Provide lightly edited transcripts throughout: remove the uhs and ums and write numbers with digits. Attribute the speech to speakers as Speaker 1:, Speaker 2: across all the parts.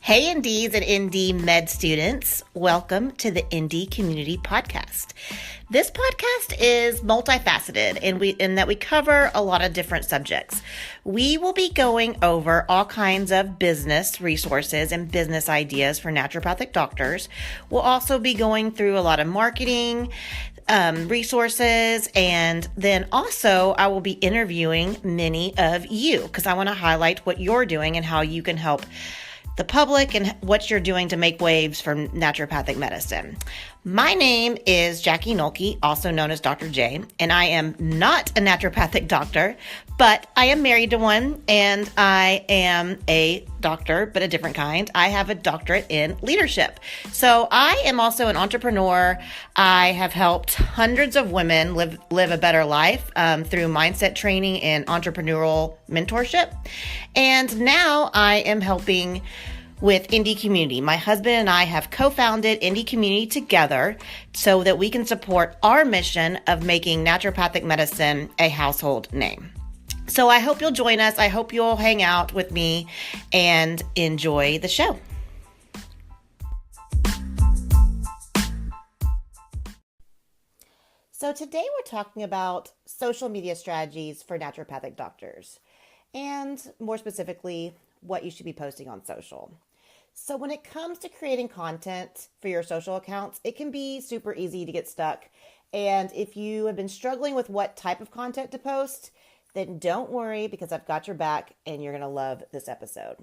Speaker 1: Hey, NDs and ND med students. Welcome to the ND Community Podcast. This podcast is multifaceted in that we cover a lot of different subjects. We will be going over all kinds of business resources and business ideas for naturopathic doctors. We'll also be going through a lot of marketing resources, and then also I will be interviewing many of you because I want to highlight what you're doing and how you can help the public and what you're doing to make waves for naturopathic medicine. My name is Jackie Nolke, also known as Dr. J, and I am not a naturopathic doctor, but I am married to one, and I am a doctor, but a different kind. I have a doctorate in leadership. So I am also an entrepreneur. I have helped hundreds of women live a better life through mindset training and entrepreneurial mentorship. And now I am helping with ND Community. My husband and I have co-founded ND Community together so that we can support our mission of making naturopathic medicine a household name. So I hope you'll join us. I hope you'll hang out with me and enjoy the show. So today we're talking about social media strategies for naturopathic doctors, and more specifically, what you should be posting on social. So when it comes to creating content for your social accounts, it can be super easy to get stuck. And if you have been struggling with what type of content to post, then don't worry, because I've got your back and you're going to love this episode.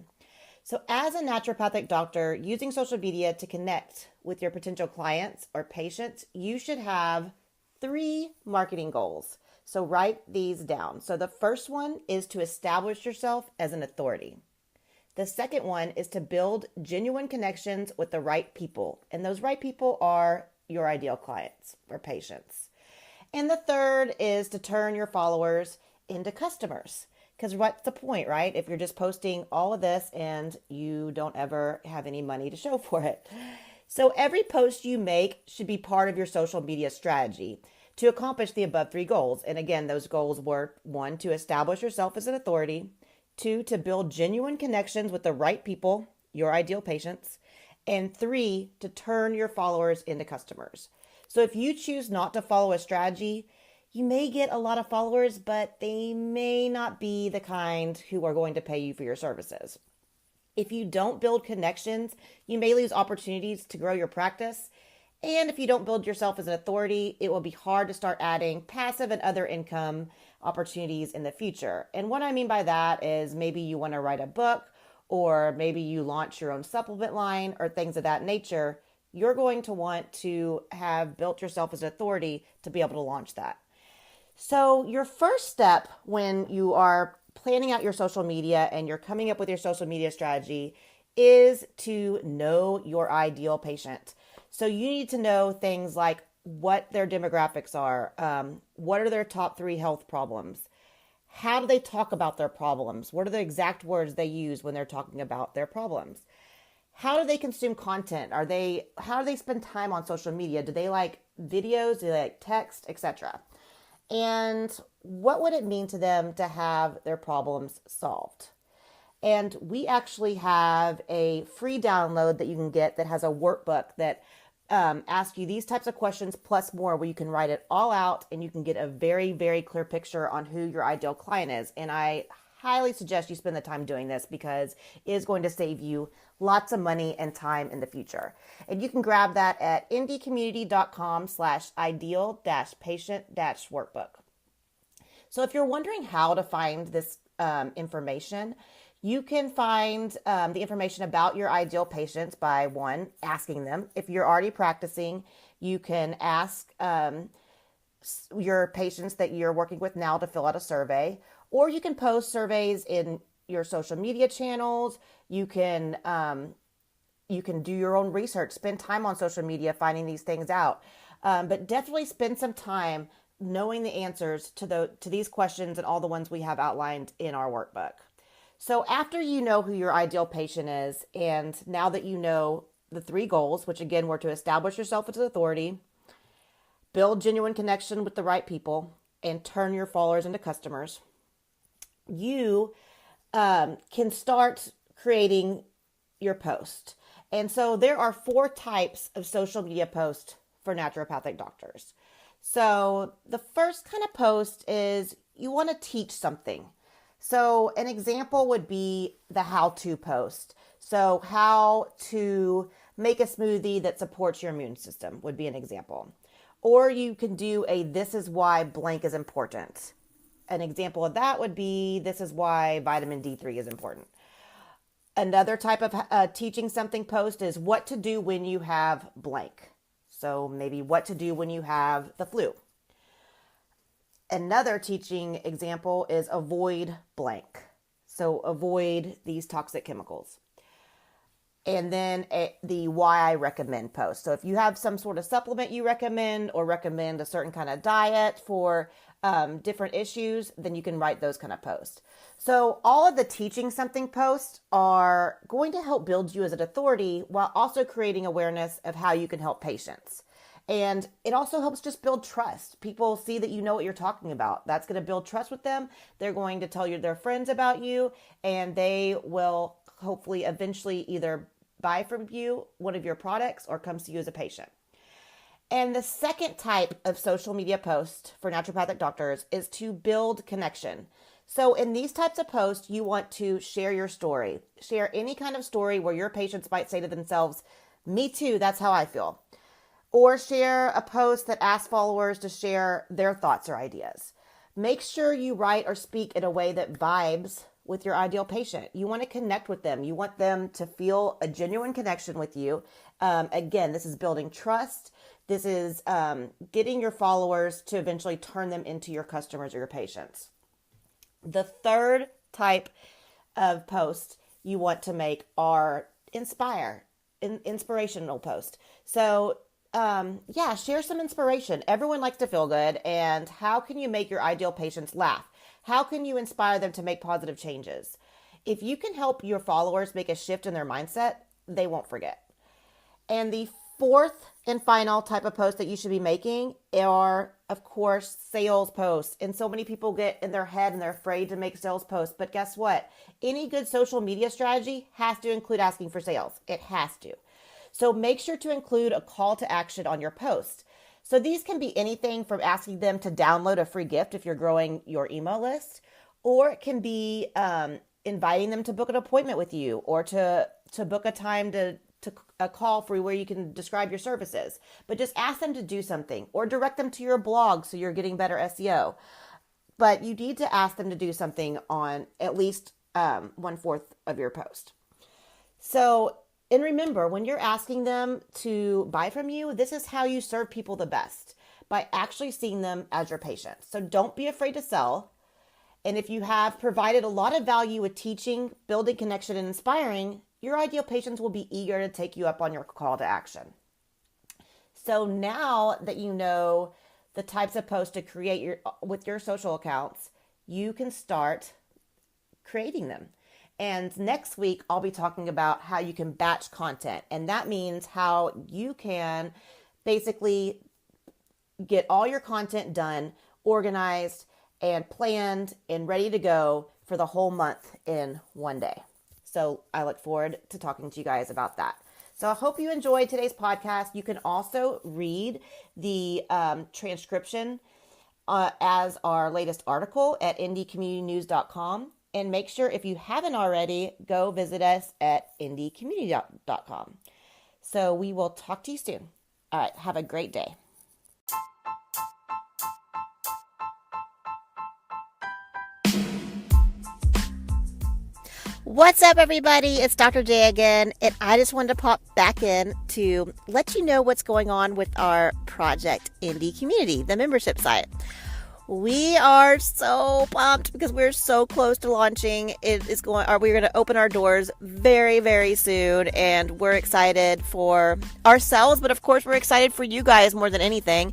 Speaker 1: So as a naturopathic doctor, using social media to connect with your potential clients or patients, you should have 3 marketing goals. So write these down. So the first one is to establish yourself as an authority. The second one is to build genuine connections with the right people. And those right people are your ideal clients or patients. And the third is to turn your followers into customers. Because what's the point, right? If you're just posting all of this and you don't ever have any money to show for it. So every post you make should be part of your social media strategy to accomplish the above 3 goals. And again, those goals were 1, to establish yourself as an authority; 2, to build genuine connections with the right people, your ideal patients; and 3, to turn your followers into customers. So if you choose not to follow a strategy, you may get a lot of followers, but they may not be the kind who are going to pay you for your services. If you don't build connections, you may lose opportunities to grow your practice. And if you don't build yourself as an authority, it will be hard to start adding passive and other income opportunities in the future. And what I mean by that is maybe you want to write a book, or maybe you launch your own supplement line or things of that nature. You're going to want to have built yourself as an authority to be able to launch that. So your first step when you are planning out your social media and you're coming up with your social media strategy is to know your ideal patient. So you need to know things like what their demographics are, what are their top 3 health problems, how do they talk about their problems, what are the exact words they use when they're talking about their problems, how do they consume content, how do they spend time on social media, do they like videos, do they like text, etc. And what would it mean to them to have their problems solved? And we actually have a free download that you can get that has a workbook that asks you these types of questions plus more, where you can write it all out and you can get a very, very clear picture on who your ideal client is. And I highly suggest you spend the time doing this because it is going to save you lots of money and time in the future. And you can grab that at ndcommunity.com/ideal-patient-workbook. So if you're wondering how to find this information, you can find the information about your ideal patients by 1, asking them. If you're already practicing, you can ask your patients that you're working with now to fill out a survey, or you can post surveys in your social media channels. You can do your own research, spend time on social media finding these things out, but definitely spend some time knowing the answers to these questions and all the ones we have outlined in our workbook. So after you know who your ideal patient is, and now that you know the 3 goals, which again were to establish yourself as an authority, build genuine connection with the right people, and turn your followers into customers, you can start creating your post. And so there are 4 types of social media posts for naturopathic doctors. So the first kind of post is you want to teach something. So an example would be the how-to post. So how to make a smoothie that supports your immune system would be an example. Or you can do a this is why blank is important. An example of that would be this is why vitamin D3 is important. Another type of teaching something post is what to do when you have blank. So maybe what to do when you have the flu. Another teaching example is avoid blank. So avoid these toxic chemicals. And then the why I recommend post. So if you have some sort of supplement you recommend or recommend a certain kind of diet for different issues, then you can write those kind of posts. So all of the teaching something posts are going to help build you as an authority while also creating awareness of how you can help patients. And it also helps just build trust. People see that you know what you're talking about. That's going to build trust with them. They're going to tell their friends about you, and they will hopefully eventually either buy from you one of your products or come to you as a patient. And the second type of social media post for naturopathic doctors is to build connection. So in these types of posts, you want to share your story. Share any kind of story where your patients might say to themselves, me too, that's how I feel. Or share a post that asks followers to share their thoughts or ideas. Make sure you write or speak in a way that vibes with your ideal patient. You want to connect with them. You want them to feel a genuine connection with you. Again, this is building trust. This is getting your followers to eventually turn them into your customers or your patients. The third type of post you want to make are inspirational posts. So share some inspiration. Everyone likes to feel good. And how can you make your ideal patients laugh? How can you inspire them to make positive changes? If you can help your followers make a shift in their mindset, they won't forget. And the fourth and final type of post that you should be making are, of course, sales posts. And so many people get in their head and they're afraid to make sales posts. But guess what? Any good social media strategy has to include asking for sales. It has to. So make sure to include a call to action on your post. So these can be anything from asking them to download a free gift if you're growing your email list, or it can be inviting them to book an appointment with you, or to book a time to a call for where you can describe your services. But just ask them to do something, or direct them to your blog so you're getting better SEO. But you need to ask them to do something on at least 1/4 of your post. So, and remember, when you're asking them to buy from you, this is how you serve people the best, by actually seeing them as your patients. So don't be afraid to sell. And if you have provided a lot of value with teaching, building connection, and inspiring, your ideal patients will be eager to take you up on your call to action. So now that you know the types of posts to create with your social accounts, you can start creating them. And next week, I'll be talking about how you can batch content. And that means how you can basically get all your content done, organized, and planned, and ready to go for the whole month in one day. So I look forward to talking to you guys about that. So I hope you enjoyed today's podcast. You can also read the transcription as our latest article at indycommunitynews.com. And make sure, if you haven't already, go visit us at indycommunity.com. So we will talk to you soon. All right. Have a great day. What's up, everybody? It's Dr. J again, and I just wanted to pop back in to let you know what's going on with our Project Indy Community, the membership site. We are so pumped because we're so close to launching. We're going to open our doors very, very soon, and we're excited for ourselves, but of course we're excited for you guys more than anything.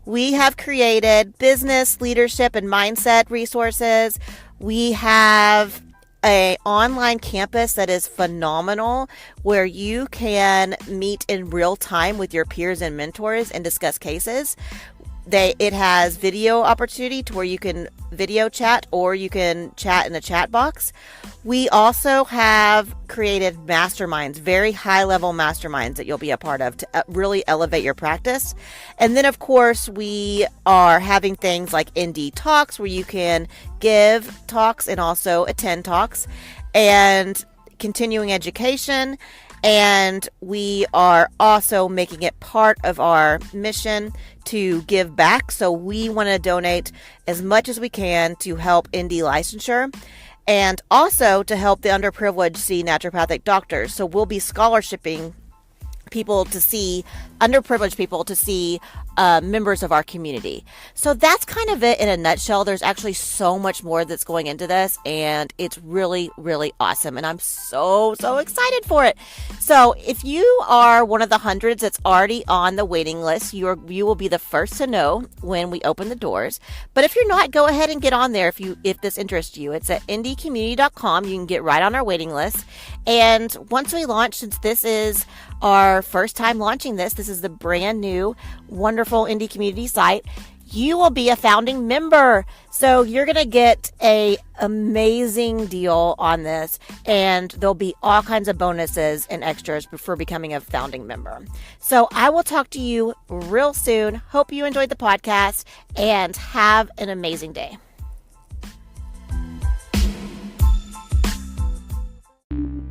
Speaker 1: We have created business, leadership, and mindset resources. We have an online campus that is phenomenal, where you can meet in real time with your peers and mentors and discuss cases. It has video opportunity to where you can video chat or you can chat in the chat box. We also have created masterminds, very high level masterminds that you'll be a part of to really elevate your practice. And then of course we are having things like ND Talks where you can give talks and also attend talks, and continuing education. And we are also making it part of our mission to give back. So we want to donate as much as we can to help ND licensure and also to help the underprivileged see naturopathic doctors. So we'll be scholarshiping people to see, underprivileged people to see members of our community. So that's kind of it in a nutshell. There's actually so much more that's going into this, and it's really, really awesome. And I'm so excited for it. So if you are one of the hundreds that's already on the waiting list, you will be the first to know when we open the doors. But if you're not, go ahead and get on there if this interests you. It's at ndcommunity.com. You can get right on our waiting list. And once we launch, since this is our first time launching this is the brand new, wonderful indie community site, you will be a founding member. So you're going to get a amazing deal on this, and there'll be all kinds of bonuses and extras for becoming a founding member. So I will talk to you real soon. Hope you enjoyed the podcast and have an amazing day.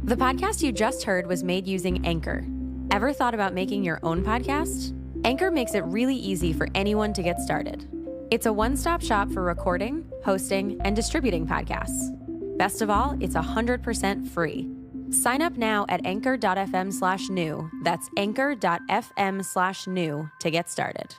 Speaker 2: The podcast you just heard was made using Anchor. Ever thought about making your own podcast? Anchor makes it really easy for anyone to get started. It's a one-stop shop for recording, hosting, and distributing podcasts. Best of all, it's 100% free. Sign up now at anchor.fm/new. That's anchor.fm/new to get started.